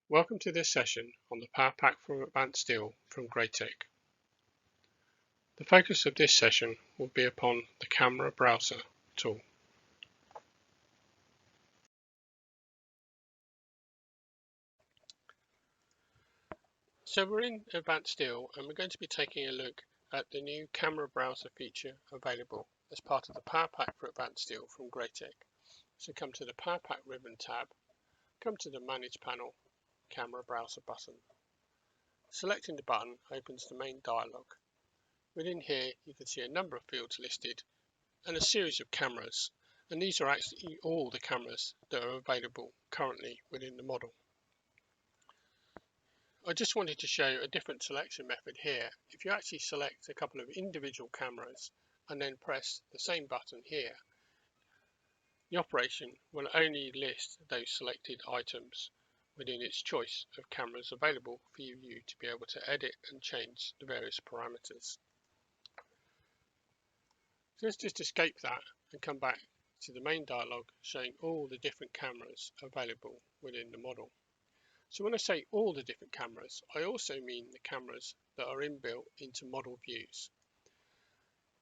Welcome to this session on the PowerPack for Advanced Steel from GRAITEC. The focus of this session will be upon the Camera Browser tool. So we're in Advanced Steel and we're going to be taking a look at the new Camera Browser feature available as part of the PowerPack for Advanced Steel from GRAITEC. So come to the PowerPack ribbon tab, come to the Manage panel, Camera Browser button. Selecting the button opens the main dialog. Within here you can see a number of fields listed and a series of cameras, and these are actually all the cameras that are available currently within the model. I just wanted to show a different selection method here. If you actually select a couple of individual cameras and then press the same button here, the operation will only list those selected items within its choice of cameras available for you to be able to edit and change the various parameters. So let's just escape that and come back to the main dialog showing all the different cameras available within the model. So when I say all the different cameras, I also mean the cameras that are inbuilt into model views.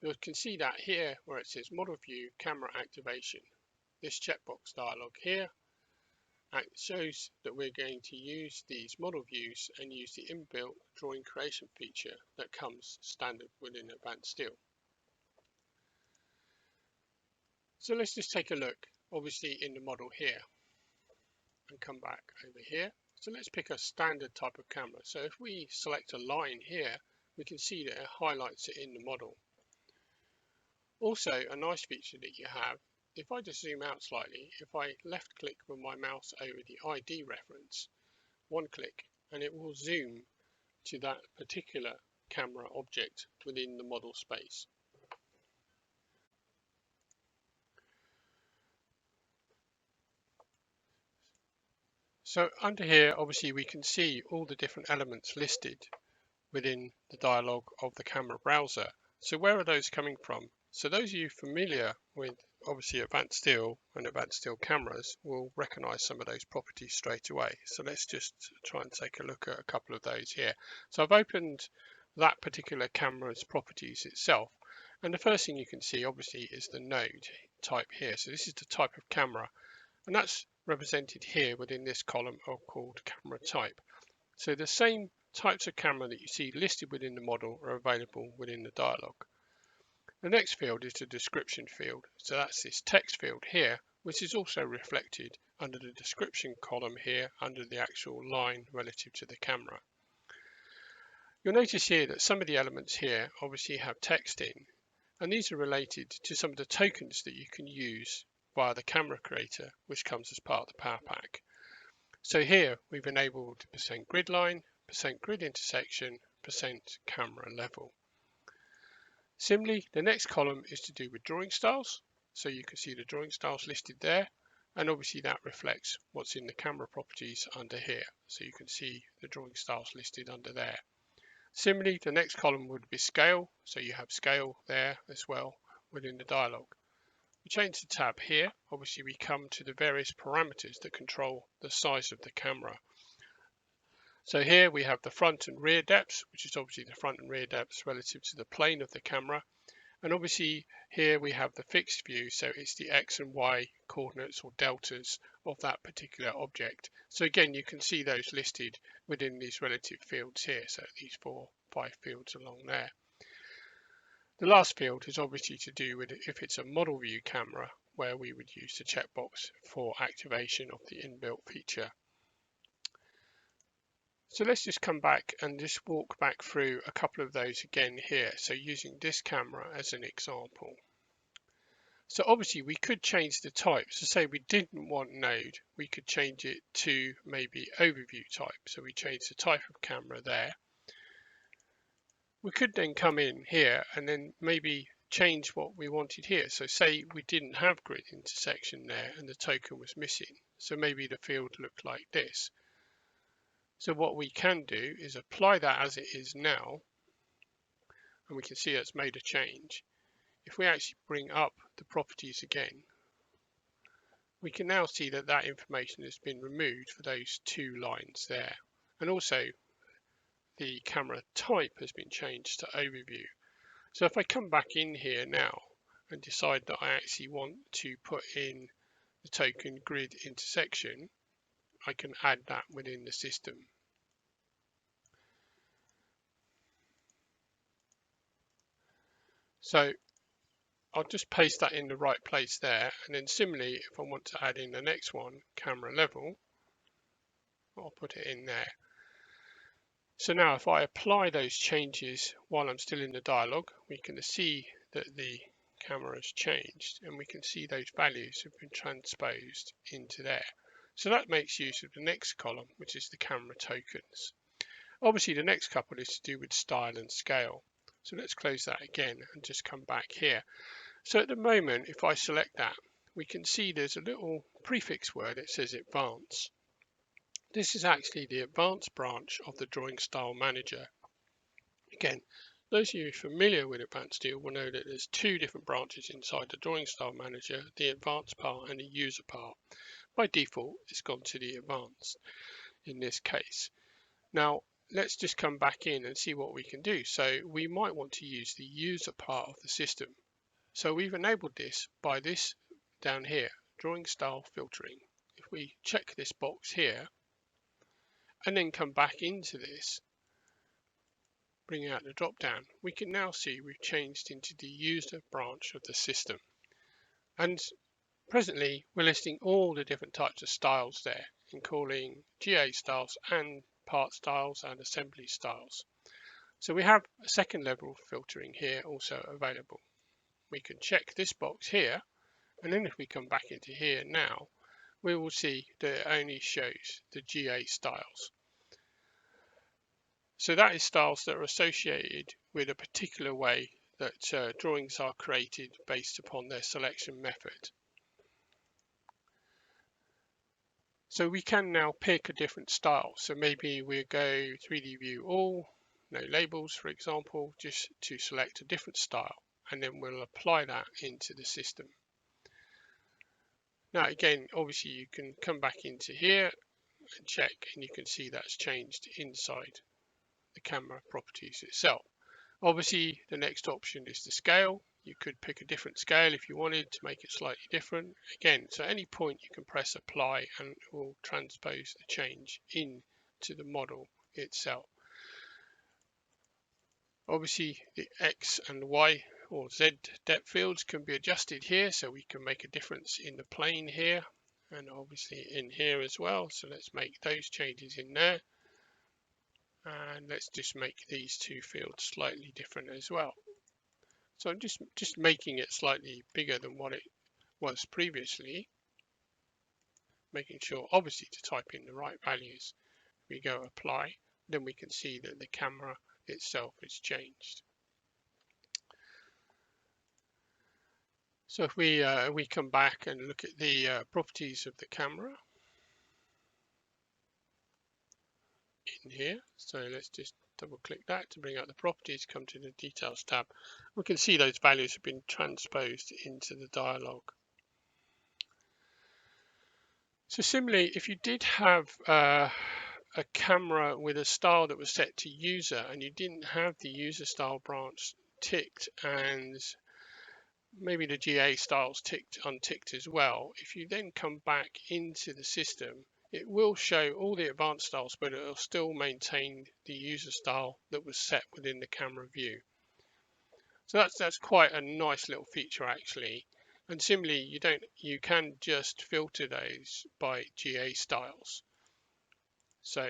You can see that here where it says Model View Camera Activation. This checkbox dialog here shows that we're going to use these model views and use the inbuilt drawing creation feature that comes standard within Advanced Steel. So let's just take a look, obviously in the model here, and come back over here. So let's pick a standard type of camera. So if we select a line here, we can see that it highlights it in the model. Also, a nice feature that you have, if I just zoom out slightly, if I left click with my mouse over the ID reference, one click, and it will zoom to that particular camera object within the model space. So under here, obviously we can see all the different elements listed within the dialog of the camera browser. So where are those coming from? So those of you familiar with obviously Advanced Steel and Advanced Steel cameras will recognize some of those properties straight away. So let's just try and take a look at a couple of those here. So I've opened that particular camera's properties itself. And the first thing you can see obviously is the node type here. So this is the type of camera, and that's represented here within this column called camera type. So the same types of camera that you see listed within the model are available within the dialog. The next field is the description field. So that's this text field here, which is also reflected under the description column here under the actual line relative to the camera. You'll notice here that some of the elements here obviously have text in, and these are related to some of the tokens that you can use via the camera creator, which comes as part of the PowerPack. So here we've enabled % grid line, % grid intersection, % camera level. Similarly, the next column is to do with drawing styles. So you can see the drawing styles listed there, and obviously that reflects what's in the camera properties under here. So you can see the drawing styles listed under there. Similarly, the next column would be scale. So you have scale there as well within the dialog. We change the tab here. Obviously, we come to the various parameters that control the size of the camera. So here we have the front and rear depths, which is obviously the front and rear depths relative to the plane of the camera. And obviously here we have the fixed view, so it's the X and Y coordinates or deltas of that particular object. So again, you can see those listed within these relative fields here. So these 4, 5 fields along there. The last field is obviously to do with if it's a model view camera, where we would use the checkbox for activation of the inbuilt feature. So let's just come back and just walk back through a couple of those again here. So using this camera as an example. So obviously we could change the type. So say we didn't want node, we could change it to maybe overview type. So we change the type of camera there. We could then come in here and then maybe change what we wanted here. So say we didn't have grid intersection there and the token was missing. So maybe the field looked like this. So what we can do is apply that as it is now, and we can see it's made a change. If we actually bring up the properties again we can now see that that information has been removed for those 2 lines there. And also the camera type has been changed to overview. So if I come back in here now and decide that I actually want to put in the token grid intersection, I can add that within the system. So I'll just paste that in the right place there, and then similarly, if I want to add in the next one, camera level, I'll put it in there. So now if I apply those changes while I'm still in the dialog, we can see that the camera has changed, and we can see those values have been transposed into there. So that makes use of the next column, which is the camera tokens. Obviously the next couple is to do with style and scale. So let's close that again and just come back here. So at the moment, if I select that, we can see there's a little prefix word that says advance. This is actually the advanced branch of the Drawing Style Manager. Again, those of you familiar with Advanced Style will know that there's 2 different branches inside the Drawing Style Manager, the advanced part and the user part. By default, it's gone to the advanced in this case. Now, let's just come back in and see what we can do. So we might want to use the user part of the system. So we've enabled this by this down here, Drawing Style Filtering. If we check this box here and then come back into this, bring out the drop down, we can now see we've changed into the user branch of the system. And presently we're listing all the different types of styles there, including GA styles and part styles and assembly styles. So we have a second level of filtering here also available. We can check this box here, and then if we come back into here now, we will see that it only shows the GA styles. So that is styles that are associated with a particular way that drawings are created based upon their selection method. So we can now pick a different style. So maybe we'll go 3D view all, no labels for example, just to select a different style, and then we'll apply that into the system. Now again, obviously you can come back into here and check, and you can see that's changed inside the camera properties itself. Obviously the next option is the scale. You could pick a different scale if you wanted to make it slightly different. Again, so at any point you can press apply and it will transpose the change into the model itself. Obviously the X and Y or Z depth fields can be adjusted here, so we can make a difference in the plane here and obviously in here as well. So let's make those changes in there, and let's just make these 2 fields slightly different as well. So I'm just making it slightly bigger than what it was previously, making sure obviously to type in the right values. We go apply, then we can see that the camera itself is changed. So if we come back and look at the properties of the camera in here, so let's just double click that to bring out the properties, come to the details tab. We can see those values have been transposed into the dialog. So similarly, if you did have a camera with a style that was set to user and you didn't have the user style branch ticked and maybe the GA styles unticked as well, if you then come back into the system, it will show all the advanced styles, but it will still maintain the user style that was set within the camera view. So that's quite a nice little feature actually. And similarly, you can just filter those by GA styles. So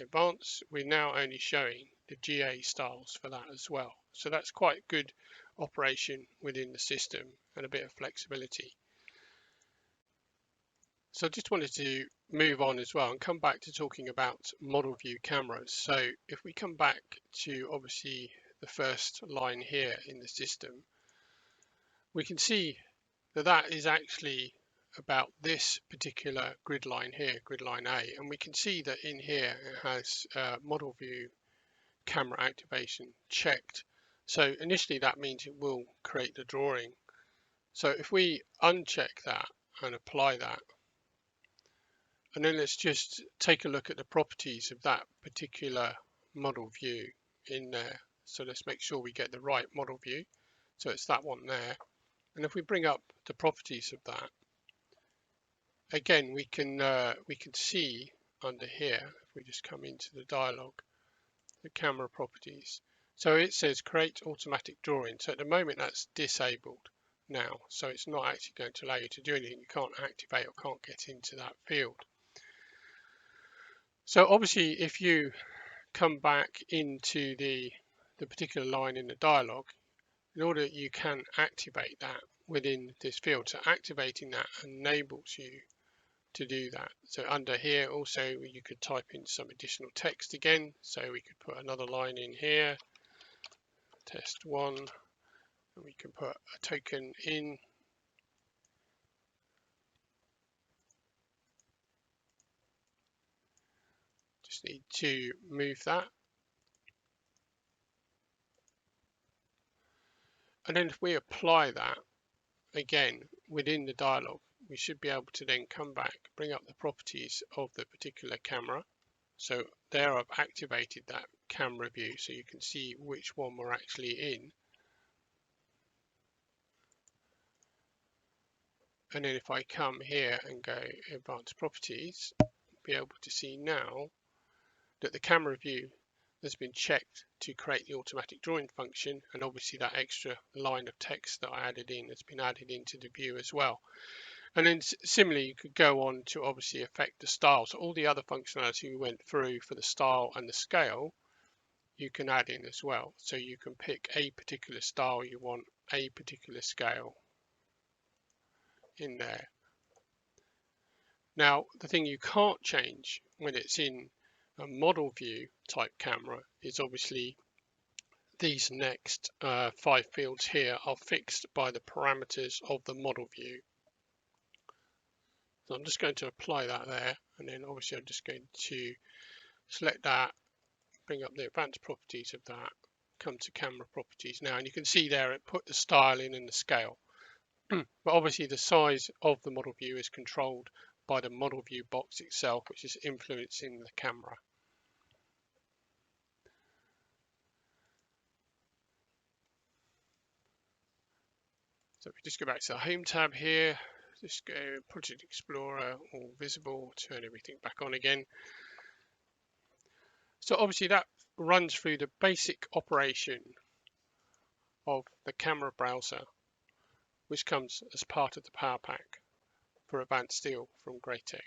advanced, we're now only showing the GA styles for that as well. So that's quite good operation within the system and a bit of flexibility. So I just wanted to move on as well and come back to talking about model view cameras. So if we come back to obviously the first line here in the system, we can see that that is actually about this particular grid line here, grid line A, and we can see that in here it has model view camera activation checked. So initially that means it will create the drawing. So if we uncheck that and apply that. And then let's just take a look at the properties of that particular model view in there. So let's make sure we get the right model view. So it's that one there. And if we bring up the properties of that, again, we can see under here, if we just come into the dialog, the camera properties. So it says create automatic drawing. So at the moment that's disabled now. So it's not actually going to allow you to do anything. You can't activate or can't get into that field. So obviously if you come back into the particular line in the dialog, in order you can activate that within this field. So activating that enables you to do that. So under here also you could type in some additional text again. So we could put another line in here, test 1, and we can put a token in. Just need to move that. And then if we apply that again within the dialog, we should be able to then come back, bring up the properties of the particular camera. So there I've activated that camera view so you can see which one we're actually in. And then if I come here and go advanced properties, be able to see now that the camera view has been checked to create the automatic drawing function, and obviously that extra line of text that I added in has been added into the view as well. And then similarly you could go on to obviously affect the style. So all the other functionality we went through for the style and the scale you can add in as well. So you can pick a particular style you want, a particular scale in there. Now the thing you can't change when it's in a model view type camera is obviously these next 5 fields here are fixed by the parameters of the model view. So I'm just going to apply that there, and then obviously I'm just going to select that, bring up the advanced properties of that, come to camera properties now, and you can see there it put the style in and the scale. But obviously the size of the model view is controlled by the model view box itself, which is influencing the camera. So if we just go back to the Home tab here, just go Project Explorer, all visible, turn everything back on again. So obviously that runs through the basic operation of the camera browser, which comes as part of the PowerPack for Advanced Steel from GRAITEC.